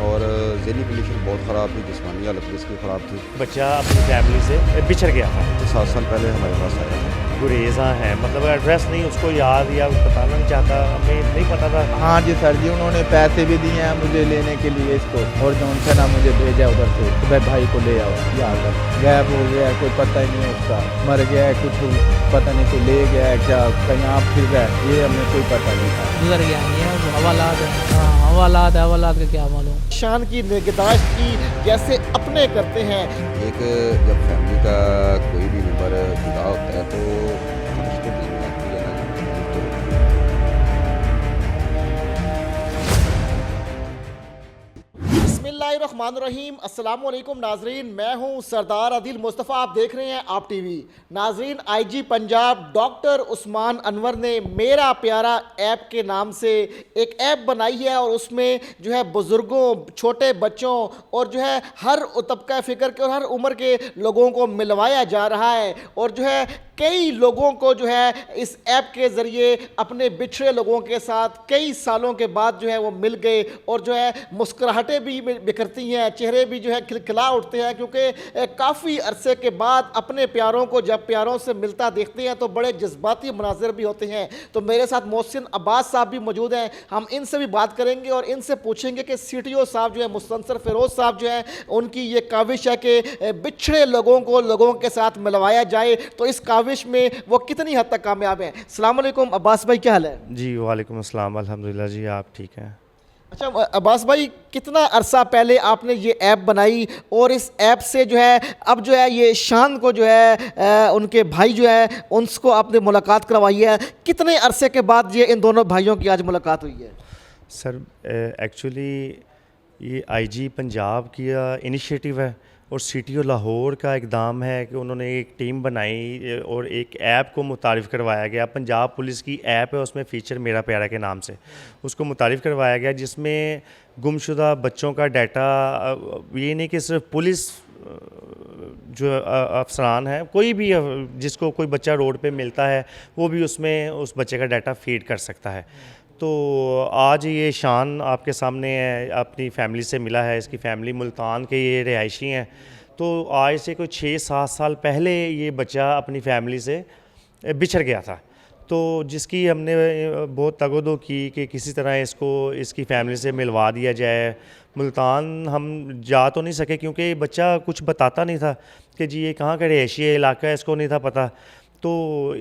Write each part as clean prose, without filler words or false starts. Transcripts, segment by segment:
और ज़हनी कंडीशन बहुत ख़राब थी, जिस्मानी हालत भी इसकी ख़राब थी। बच्चा अपनी फैमिली से बिछड़ गया था। 7 साल पहले हमारे पास आया था। गुरेज़ा है, मतलब एड्रेस नहीं उसको याद या बताना नहीं चाहता, हमें नहीं पता था। हाँ जी सर जी, उन्होंने पैसे भी दिए हैं मुझे लेने के लिए इसको, और जो उनसे ना मुझे भेजा उधर से तो भाई भाई को ले आओ यहाँ पर। गायब हो गया है, कोई पता ही नहीं है उसका, मर गया है कुछ पता नहीं, कोई ले गया है क्या, कहीं आप फिर गए, ये हमें कोई पता नहीं था। गुजर गया ये हवालात है। हाँ हवालात का क्या मालूम। शान की निगहदाश्त की जैसे अपने करते हैं। एक जब फैमिली का कोई भी मेम्बर जुदा होता है तो समझ तो नहीं आती है ना, तो बिस्मिल्लाहिर्रहमानिर्रहीम। अस्सलाम वालेकुम नाजरीन, मैं हूं सरदार आदिल मुस्तफ़ा, आप देख रहे हैं आप टीवी। नाजरीन, आईजी पंजाब डॉक्टर उस्मान अनवर ने मेरा प्यारा ऐप के नाम से एक ऐप बनाई है और उसमें जो है बुज़ुर्गों, छोटे बच्चों और जो है हर तबका फ़िक्र के और हर उम्र के लोगों को मिलवाया जा रहा है। और जो है कई लोगों को जो है इस ऐप के ज़रिए अपने बिछड़े लोगों के साथ कई सालों के बाद जो है वो मिल गए, और जो है मुस्कुराहटें भी बिखरती हैं, चेहरे भी जो है खिलखिला उठते हैं, क्योंकि काफ़ी अरसे के बाद अपने प्यारों को जब प्यारों से मिलता देखते हैं तो बड़े जज्बाती मनाजिर भी होते हैं। तो मेरे साथ मोहसिन अब्बास साहब भी मौजूद हैं, हम इनसे भी बात करेंगे और इनसे पूछेंगे कि CTO साहब जो है मुस्तनसर फ़िरोज़ साहब जो है उनकी ये काविश है कि बिछड़े लोगों को लोगों के साथ मिलवाया जाए, तो इस काविश में वो कितनी हद तक कामयाब हैं। अस्सलाम वालेकुम अब्बास भाई, क्या हाल है? जी वालेकुम अस्सलाम, अल्हम्दुलिल्लाह जी, आप ठीक हैं? अच्छा अब्बास भाई, कितना अरसा पहले आपने ये ऐप बनाई और इस ऐप से जो है अब जो है ये शान को जो है उनके भाई जो है उनको आपने मुलाकात करवाई है, कितने अरसे के बाद ये इन दोनों भाइयों की आज मुलाकात हुई है? सर एक्चुअली ये आईजी पंजाब की इनिशिएटिव है और CTO लाहौर का इकदाम है कि उन्होंने एक टीम बनाई और एक ऐप को मुतारिफ़ करवाया गया। पंजाब पुलिस की ऐप है, उसमें फ़ीचर मेरा प्यारा के नाम से उसको मुतारिफ़ करवाया गया, जिसमें गुमशुदा बच्चों का डाटा, ये नहीं कि सिर्फ पुलिस जो अफसरान है, कोई भी जिसको कोई बच्चा रोड पे मिलता है वो भी उसमें उस बच्चे का डाटा फीड कर सकता है। तो आज ये शान आपके सामने है, अपनी फैमिली से मिला है। इसकी फैमिली मुल्तान के ये रिहायशी हैं। तो आज से कोई 6-7 साल पहले ये बच्चा अपनी फैमिली से बिछड़ गया था, तो जिसकी हमने बहुत तगदो की कि किसी तरह इसको इसकी फैमिली से मिलवा दिया जाए। मुल्तान हम जा तो नहीं सके क्योंकि बच्चा कुछ बताता नहीं था कि जी ये कहाँ का रिहायशी इलाका है, इसको नहीं था पता। तो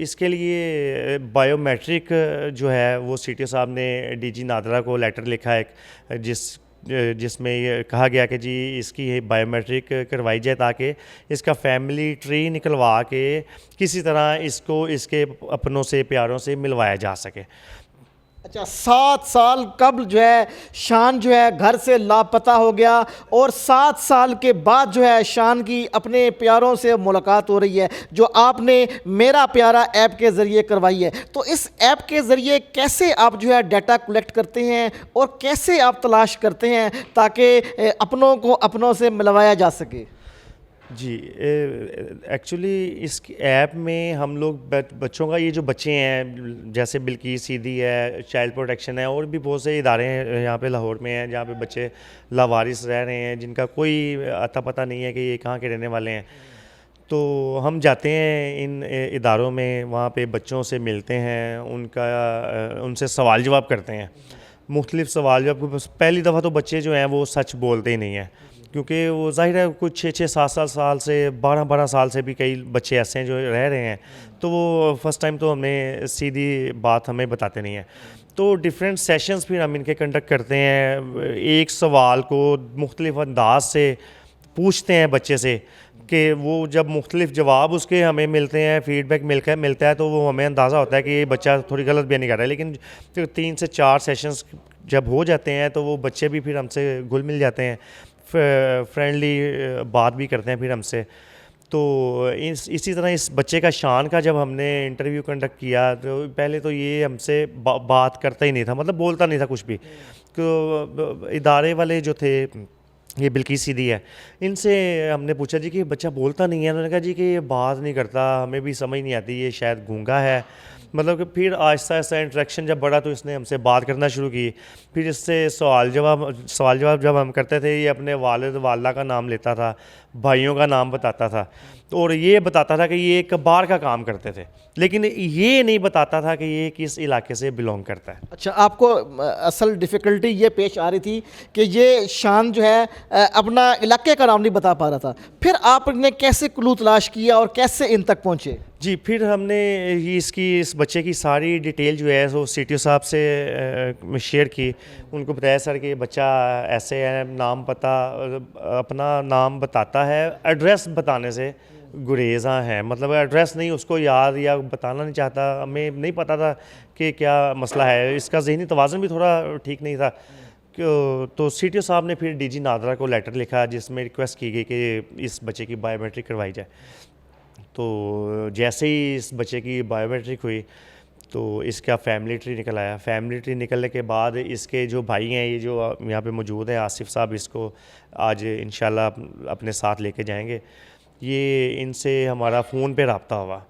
इसके लिए बायोमेट्रिक जो है वो CTO साहब ने DG नादरा को लेटर लिखा है, जिसमें ये कहा गया कि जी इसकी बायोमेट्रिक करवाई जाए ताकि इसका फैमिली ट्री निकलवा के किसी तरह इसको इसके अपनों से प्यारों से मिलवाया जा सके। अच्छा, 7 साल कबल जो है शान जो है घर से लापता हो गया और 7 साल के बाद जो है शान की अपने प्यारों से मुलाकात हो रही है, जो आपने मेरा प्यारा ऐप के ज़रिए करवाई है। तो इस ऐप के ज़रिए कैसे आप जो है डाटा कलेक्ट करते हैं और कैसे आप तलाश करते हैं ताकि अपनों को अपनों से मिलवाया जा सके? जी एक्चुअली इस ऐप में हम लोग बच्चों का, ये जो बच्चे हैं जैसे बिल्किस सीधी है, चाइल्ड प्रोटेक्शन है, और भी बहुत से इदारे हैं यहाँ पे लाहौर में हैं जहाँ पे बच्चे लावारिस रह रहे हैं, जिनका कोई अता पता नहीं है कि ये कहाँ के रहने वाले हैं। तो हम जाते हैं इन इदारों में, वहाँ पे बच्चों से मिलते हैं, उनसे सवाल जवाब करते हैं, मुख्तलिफ सवाल जवाब। पहली दफ़ा तो बच्चे जो हैं वो सच बोलते ही नहीं हैं, क्योंकि वो ज़ाहिर है कुछ 6-7 साल से 12 साल से भी कई बच्चे ऐसे हैं जो रह रहे हैं, तो वो फ़र्स्ट टाइम तो हमें सीधी बात हमें बताते नहीं हैं। तो डिफरेंट सेशंस फिर हम इनके कंडक्ट करते हैं, एक सवाल को मुख्तलिफ अंदाज से पूछते हैं बच्चे से कि वो जब मुख्तलिफ जवाब उसके हमें मिलते हैं, फ़ीडबैक मिलता है, तो वो हमें अंदाज़ा होता है कि ये बच्चा थोड़ी गलत बयानी कर रहा है। लेकिन 3 से 4 सेशंस जब हो जाते हैं तो वो बच्चे भी फिर हमसे घुल मिल जाते हैं, फ्रेंडली बात भी करते हैं फिर हमसे। तो इसी तरह इस बच्चे का शान का जब हमने इंटरव्यू कंडक्ट किया तो पहले तो ये हमसे बात करता ही नहीं था, मतलब बोलता नहीं था कुछ भी। तो इदारे वाले जो थे, ये बिल्किस सीधी है, इनसे हमने पूछा जी कि बच्चा बोलता नहीं है। उन्होंने कहा जी कि ये बात नहीं करता, हमें भी समझ नहीं आती, ये शायद गूंगा है। मतलब कि फिर आहिस्ता आहिस्ता इंटरेक्शन जब बढ़ा तो इसने हमसे बात करना शुरू की। फिर इससे सवाल जवाब जब हम करते थे, ये अपने वालिद वालदा का नाम लेता था, भाइयों का नाम बताता था, और ये बताता था कि ये कबाड़ का काम करते थे, लेकिन ये नहीं बताता था कि ये किस इलाके से बिलोंग करता है। अच्छा, आपको असल डिफ़िकल्टी ये पेश आ रही थी कि ये शान जो है अपना इलाके का नाम नहीं बता पा रहा था, फिर आपने कैसे क्लू तलाश किया और कैसे इन तक पहुँचे? जी, फिर हमने इस बच्चे की सारी डिटेल जो है वो CTO साहब से शेयर की। उनको बताया सर कि बच्चा ऐसे है, नाम पता अपना नाम बताता है, एड्रेस बताने से गुरेज़ा है, मतलब एड्रेस नहीं उसको याद या बताना नहीं चाहता। हमें नहीं पता था कि क्या मसला है, इसका ज़हनी तवाज़ुन भी थोड़ा ठीक नहीं था। तो CTO साहब ने फिर DG नादरा को लेटर लिखा जिसमें रिक्वेस्ट की गई कि इस बच्चे की बायोमेट्रिक करवाई जाए। तो जैसे ही इस बच्चे की बायोमेट्रिक हुई तो इसका फैमिली ट्री निकल आया। फैमिली ट्री निकलने के बाद इसके जो भाई हैं, ये जो यहाँ पे मौजूद हैं, आसिफ साहब, इसको आज इंशाल्लाह अपने साथ लेके जाएंगे। ये इनसे हमारा फ़ोन पे रब्ता हुआ,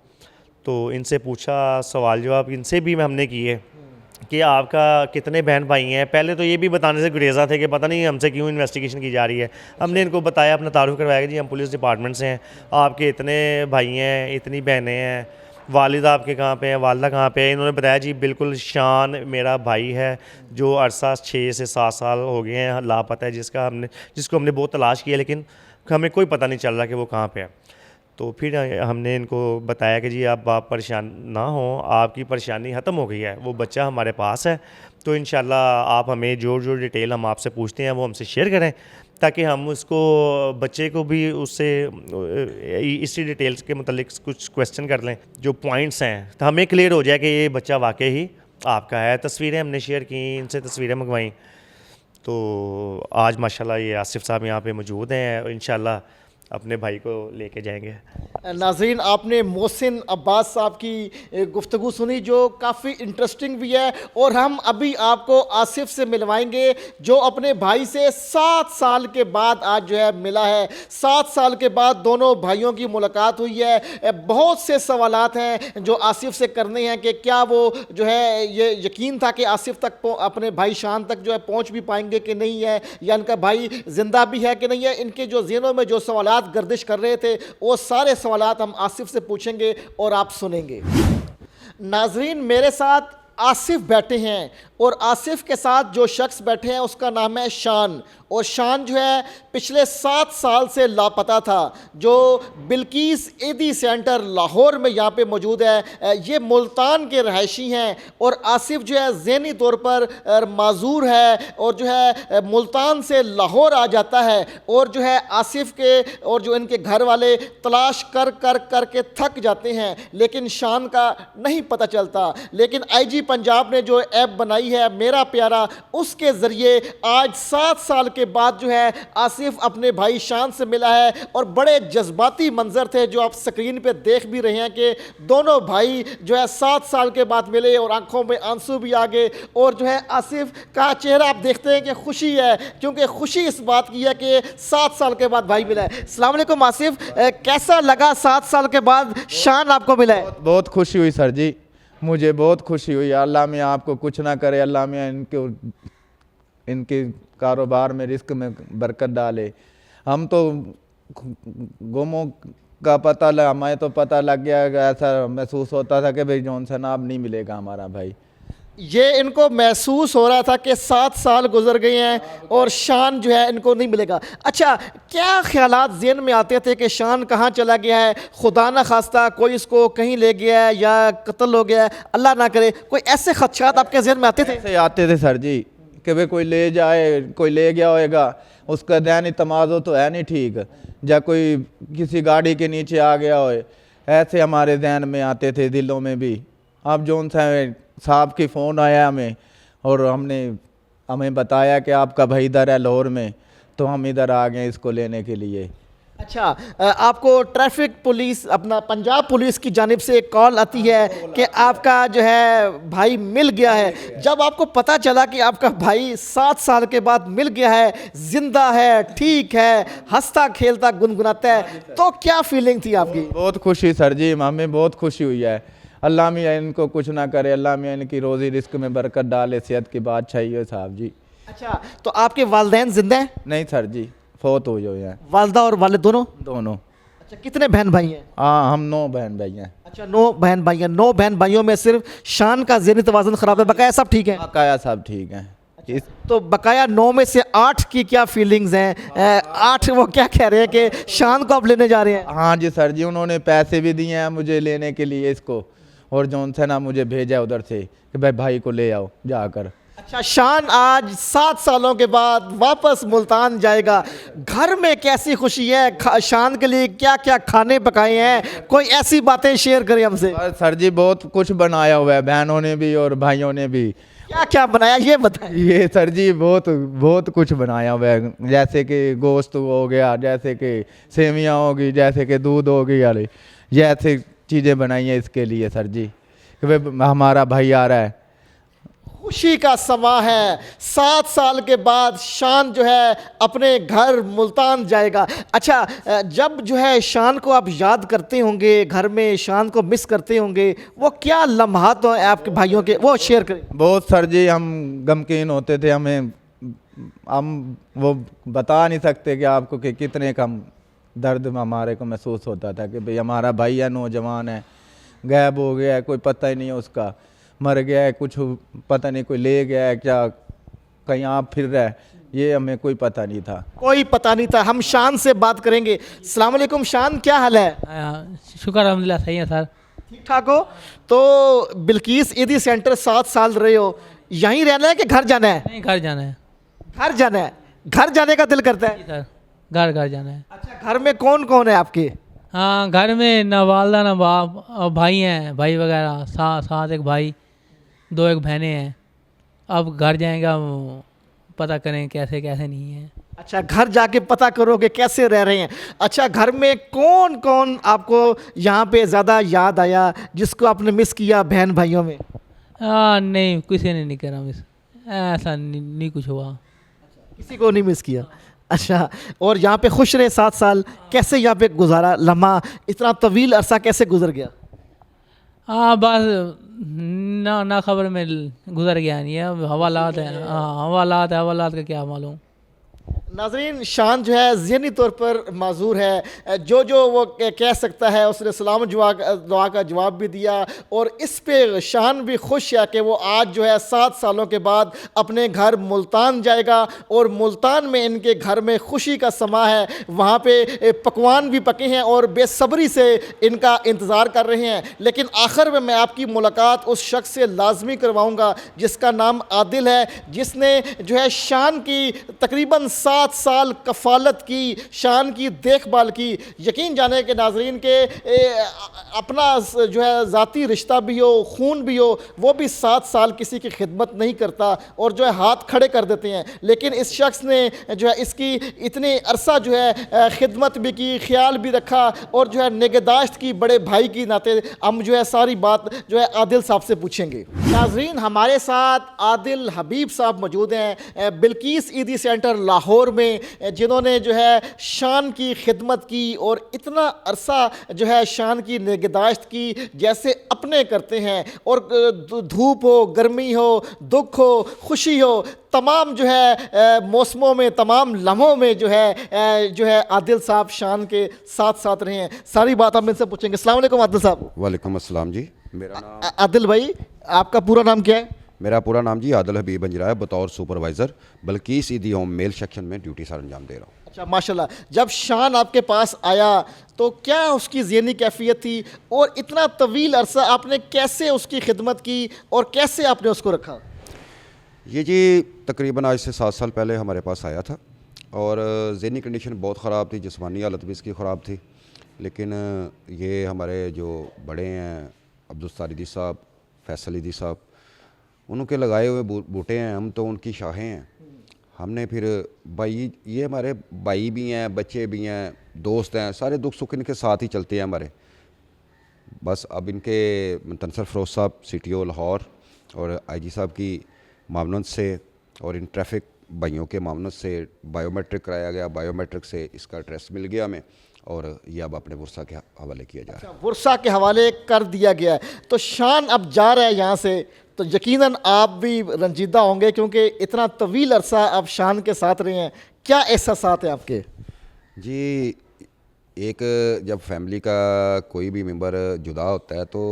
तो इनसे पूछा, सवाल जवाब इनसे भी हमने किए कि आपका कितने बहन भाई हैं। पहले तो ये भी बताने से गुरेज़ा थे कि पता नहीं हमसे क्यों इन्वेस्टिगेशन की जा रही है। हमने इनको बताया, अपना तारुफ करवाया कि जी हम पुलिस डिपार्टमेंट से हैं, आपके इतने भाई हैं, इतनी बहनें हैं, वालिद आपके कहाँ पे हैं, वालदा कहाँ पे है। इन्होंने बताया जी बिल्कुल शान मेरा भाई है जो अरसा 6 से 7 साल हो गए हैं लापता है, जिसको हमने बहुत तलाश किया लेकिन हमें कोई पता नहीं चल रहा कि वो कहाँ पे है। तो फिर हमने इनको बताया कि जी आप परेशान ना हो, आपकी परेशानी ख़त्म हो गई है, वो बच्चा हमारे पास है, तो इंशाल्लाह आप हमें जो डिटेल हम आपसे पूछते हैं वो हमसे शेयर करें, ताकि हम उसको बच्चे को भी उससे इसी डिटेल्स के मतलब कुछ क्वेश्चन कर लें, जो पॉइंट्स हैं, तो हमें क्लियर हो जाए कि ये बच्चा वाकई ही आपका है। तस्वीरें हमने शेयर की, इनसे तस्वीरें मंगवाई। तो आज माशाल्लाह ये आसिफ साहब यहाँ पे मौजूद हैं, इंशाल्लाह अपने भाई को लेके जाएंगे। नाज़रीन, आपने मोहसिन अब्बास साहब की गुफ्तगू सुनी जो काफ़ी इंटरेस्टिंग भी है, और हम अभी आपको आसिफ से मिलवाएंगे जो अपने भाई से 7 साल के बाद आज जो है मिला है। 7 साल के बाद दोनों भाइयों की मुलाकात हुई है। बहुत से सवालात हैं जो आसिफ से करने हैं कि क्या वो जो है ये यकीन था कि आसिफ तक अपने भाई शान तक जो है पहुँच भी पाएंगे कि नहीं है, या इनका भाई ज़िंदा भी है कि नहीं है। इनके जो ज़हनों में जो सवालात गर्दिश कर रहे थे वो सारे सवालात हम आसिफ से पूछेंगे और आप सुनेंगे। नाजरीन, मेरे साथ आसिफ बैठे हैं और आसिफ के साथ जो शख्स बैठे हैं उसका नाम है शान, और शान जो है पिछले 7 साल से लापता था, जो बिल्किस ईदी सेंटर लाहौर में यहाँ पे मौजूद है। ये मुल्तान के रहायशी हैं और आसिफ जो है ज़हनी तौर पर माजूर है और जो है मुल्तान से लाहौर आ जाता है, और जो है आसिफ के और जो इनके घर वाले तलाश कर कर कर के थक जाते हैं, लेकिन शान का नहीं पता चलता। लेकिन IG पंजाब ने जो ऐप बनाई है मेरा प्यारा, उसके ज़रिए आज 7 साल के बाद जो है आसिफ अपने भाई शान से मिला है, और बड़े जज्बाती मंजर थे जो आप स्क्रीन पे देख भी रहे हैं कि दोनों भाई जो है 7 साल के बाद मिले और आंखों में आंसू भी आ गए, और जो है आसिफ का चेहरा आप देखते हैं कि खुशी है, क्योंकि खुशी इस बात की है कि 7 साल के बाद भाई मिला है। अस्सलाम वालेकुम आसिफ, कैसा लगा 7 साल के बाद शान आपको मिला है? बहुत खुशी हुई सर जी, मुझे बहुत खुशी हुई। अल्लाह में आपको कुछ ना करे, अल्लाह में इनके कारोबार में रिस्क में बरकत डाले। हम तो गुमों का पता लगा, हमें तो पता लग गया, ऐसा महसूस होता था कि भाई जॉनसन अब नहीं मिलेगा हमारा भाई। ये इनको महसूस हो रहा था कि 7 साल गुजर गए हैं और शान जो है इनको नहीं मिलेगा। अच्छा, क्या ख्यालात ज़हन में आते थे कि शान कहाँ चला गया है, खुदा ना खास्ता कोई इसको कहीं ले गया है या कत्ल हो गया है, अल्लाह ना करे, कोई ऐसे खदशात आपके ज़हन में आते थे? ऐसे आते थे सर जी कि भाई कोई ले जाए, कोई ले गया होएगा, उसका दैनी तमाज़ो तो है नहीं ठीक, या कोई किसी गाड़ी के नीचे आ गया हो, ऐसे हमारे जहन में आते थे, दिलों में भी। अब जौन साहब की फ़ोन आया हमें और हमें बताया कि आपका भाई इधर है लाहौर में, तो हम इधर आ गए इसको लेने के लिए। अच्छा, आपको ट्रैफिक पुलिस अपना पंजाब पुलिस की जानिब से एक कॉल आती है कि आपका जो है भाई मिल गया है। जब आपको पता चला कि आपका भाई 7 साल के बाद मिल गया है, जिंदा है, ठीक है, हंसता खेलता गुनगुनाता है, तो क्या फीलिंग थी आपकी? बहुत खुशी सर जी, हमें बहुत खुशी हुई है। अल्लाह मियाँ इनको कुछ ना करे, अल्लाह मियाँ इनकी रोज़ी रिस्क में बरकत डाले, सेहत की बात चाहिए साहब जी। अच्छा, तो आपके वालिदैन जिंदा हैं? नहीं सर जी, फौत हो गए हैं वालदा और वालिद दोनों? दोनों। अच्छा, कितने बहन भाई हैं? हाँ, हम 9 बहन भाई हैं। अच्छा, 9 बहन भाई हैं। 9 बहन भाइयों में सिर्फ शान का ज़हनी तवाज़ुन ख़राब है, बकाया सब ठीक है? बकाया सब ठीक हैं। इस तो बकाया 9 में से 8 की क्या फीलिंग्स हैं? 8 वो क्या कह रहे हैं कि शान को आप लेने जा रहे हैं? हाँ जी सर जी, उन्होंने पैसे भी दिए हैं मुझे लेने के लिए इसको, और जौन से ना मुझे भेजा उधर से कि भाई को ले आओ जाकर। अच्छा, शान आज 7 सालों के बाद वापस मुल्तान जाएगा। घर में कैसी खुशी है? शान के लिए क्या क्या खाने पकाए हैं? कोई ऐसी बातें शेयर करें हमसे। और सर जी बहुत कुछ बनाया हुआ है, बहनों ने भी और भाइयों ने भी। क्या क्या बनाया ये बताएं। ये सर जी बहुत बहुत कुछ बनाया हुआ है, जैसे कि गोश्त हो गया, जैसे कि सेवियाँ होगी, जैसे कि दूध हो गई, अरे जैसे चीज़ें बनाई हैं इसके लिए सर जी कि भाई हमारा भाई आ रहा है। खुशी का समा है। 7 साल के बाद शान जो है अपने घर मुल्तान जाएगा। अच्छा, जब जो है शान को आप याद करते होंगे, घर में शान को मिस करते होंगे, वो क्या लम्हात हैं आपके भाइयों के, वो शेयर करें। बहुत सर जी हम गमकीन होते थे, हम वो बता नहीं सकते कि आपको कि कितने कम दर्द में हमारे को महसूस होता था कि भाई हमारा भाई है, नौजवान है, गायब हो गया है, कोई पता ही नहीं है उसका, मर गया है, कुछ पता नहीं, कोई ले गया है क्या, कहीं आप फिर रहा है, ये हमें कोई पता नहीं था। कोई पता नहीं था। हम शान से बात करेंगे। अस्सलाम वालेकुम शान, क्या हाल है? शुक्र अल्हम्दुलिल्लाह सही है सर। ठीक ठाक हो? तो बिल्किस ईदी सेंटर 7 साल रहे हो, यहीं रहना है कि घर जाना है? नहीं, घर जाना है। घर जाना है। घर जाने का दिल करता है? जी सर, घर घर जाना है। अच्छा, घर में कौन कौन है आपके? हाँ, घर में ना वालदा ना बाप और भाई हैं, भाई वगैरह, साथ एक भाई, 2 एक बहनें हैं। अब घर जाएगा, पता करें कैसे कैसे नहीं है। अच्छा, घर जाके पता करोगे कैसे रह रहे हैं। अच्छा, घर में कौन कौन आपको यहाँ पे ज़्यादा याद आया, जिसको आपने मिस किया बहन भाइयों में? नहीं, किसी ने नहीं करा मिस, ऐसा नहीं कुछ हुआ। किसी को नहीं मिस किया। अच्छा, और यहाँ पे खुश रहे 7 साल, कैसे यहाँ पे गुजारा लम्हा, इतना तवील अरसा कैसे गुजर गया? हाँ, बस ना खबर में गुजर गया, नहीं है, हवालात है। हाँ, हवालात का क्या मालूम। नाजरीन, शान जो है ज़हनी तौर पर माजूर है। जो वो कह सकता है उसने सलाम दुआ का जवाब भी दिया, और इस पे शान भी खुश है कि वो आज जो है 7 सालों के बाद अपने घर मुल्तान जाएगा, और मुल्तान में इनके घर में खुशी का समा है। वहाँ पे पकवान भी पके हैं और बेसब्री से इनका इंतज़ार कर रहे हैं। लेकिन आखिर में मैं आपकी मुलाकात उस शख्स से लाजमी करवाऊँगा जिसका नाम आदिल है, जिसने जो है शान की तकरीबन 7 साल कफ़ालत की, शान की देखभाल की। यकीन जाने के नाजरीन के अपना जो है ज़ाती रिश्ता भी हो, खून भी हो, वो भी 7 साल किसी की खिदमत नहीं करता और जो है हाथ खड़े कर देते हैं। लेकिन इस शख्स ने जो है इसकी इतने अरसा जो है खिदमत भी की, ख्याल भी रखा और जो है निगहदाश्त की बड़े भाई की नाते। हम जो है सारी बात जो है आदिल साहब से पूछेंगे। नाजरीन, हमारे साथ आदिल हबीब साहब मौजूद हैं बिल्किस ईदी सेंटर लाहौर में, जिन्होंने जो है शान की खिदमत की और इतना अरसा जो है शान की निगहदाश्त की जैसे अपने करते हैं। और धूप हो, गर्मी हो, दुख हो, खुशी हो, तमाम जो है मौसमों में, तमाम लम्हों में जो है आदिल साहब शान के साथ रहे हैं। सारी बात हम इनसे पूछेंगे। अस्सलाम वालेकुम आदिल साहब। वालेकुम अस्सलाम जी। मेरा नाम आदिल भाई, आपका पूरा नाम क्या है? मेरा पूरा नाम जी आदिल हबीब बंजरा है। बतौर सुपरवाइज़र बिल्किस ईदी होम मेल सेक्शन में ड्यूटी सर अंजाम दे रहा हूँ। अच्छा, माशाल्लाह। जब शान आपके पास आया तो क्या उसकी ज़हनी कैफियत थी, और इतना तवील अरसा आपने कैसे उसकी खिदमत की और कैसे आपने उसको रखा? ये जी तकरीबन आज से 7 साल पहले हमारे पास आया था, और ज़हनी कंडीशन बहुत ख़राब थी, जिस्मानी हालत भी इसकी ख़राब थी। लेकिन ये हमारे जो बड़े हैं अब्दुल साहब, फैसल ईदी साहब, उनके लगाए हुए बूटे हैं, हम तो उनकी शाखें हैं। हमने फिर भाई, ये हमारे भाई भी हैं, बच्चे भी हैं, दोस्त हैं, सारे दुख सुख इनके साथ ही चलते हैं हमारे। बस अब इनके तनसर फ़रोज़ साहब CTO लाहौर और IG साहब की मामनत से और इन ट्रैफिक भाइयों के मामनत से बायोमेट्रिक कराया गया। बायोमेट्रिक से इसका एड्रेस मिल गया हमें, और ये अब अपने वर्षा के हवाले किया जा रहा है। बुरसा के हवाले कर दिया गया है। तो शान अब जा रहा है यहाँ से, तो यकीनन आप भी रंजीदा होंगे क्योंकि इतना तवील अरसा आप शान के साथ रहे हैं। क्या एहसास है आपके? जी, एक जब फैमिली का कोई भी मेंबर जुदा होता है तो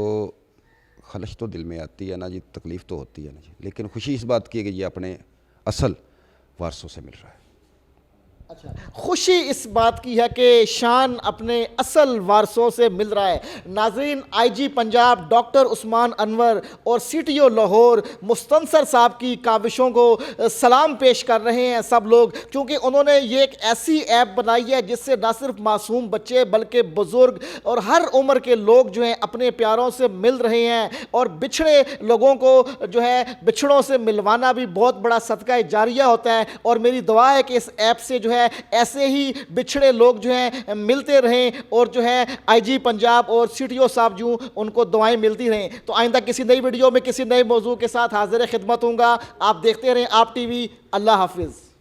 खलश तो दिल में आती है ना जी, तकलीफ़ तो होती है ना जी, लेकिन खुशी इस बात की है कि ये अपने असल वारसों से मिल रहा है। अच्छा, खुशी इस बात की है कि शान अपने असल वारसों से मिल रहा है। नाज़रीन, आईजी पंजाब डॉक्टर उस्मान अनवर और सीटीओ लाहौर मुस्तनसर साहब की काविशों को सलाम पेश कर रहे हैं सब लोग, क्योंकि उन्होंने ये एक ऐसी ऐप बनाई है जिससे न सिर्फ मासूम बच्चे बल्कि बुज़ुर्ग और हर उम्र के लोग जो हैं अपने प्यारों से मिल रहे हैं। और बिछड़े लोगों को जो है बिछड़ों से मिलवाना भी बहुत बड़ा सदका जारिया होता है। और मेरी दुआ है कि इस ऐप से जो है ऐसे ही बिछड़े लोग जो हैं मिलते रहें और जो है आईजी पंजाब और सीटीओ साहब जो उनको दुआएं मिलती रहें। तो आइंदा किसी नई वीडियो में किसी नए मौजू के साथ हाजिर खिदमत हूँगा। आप देखते रहें आप टीवी। अल्लाह हाफिज़।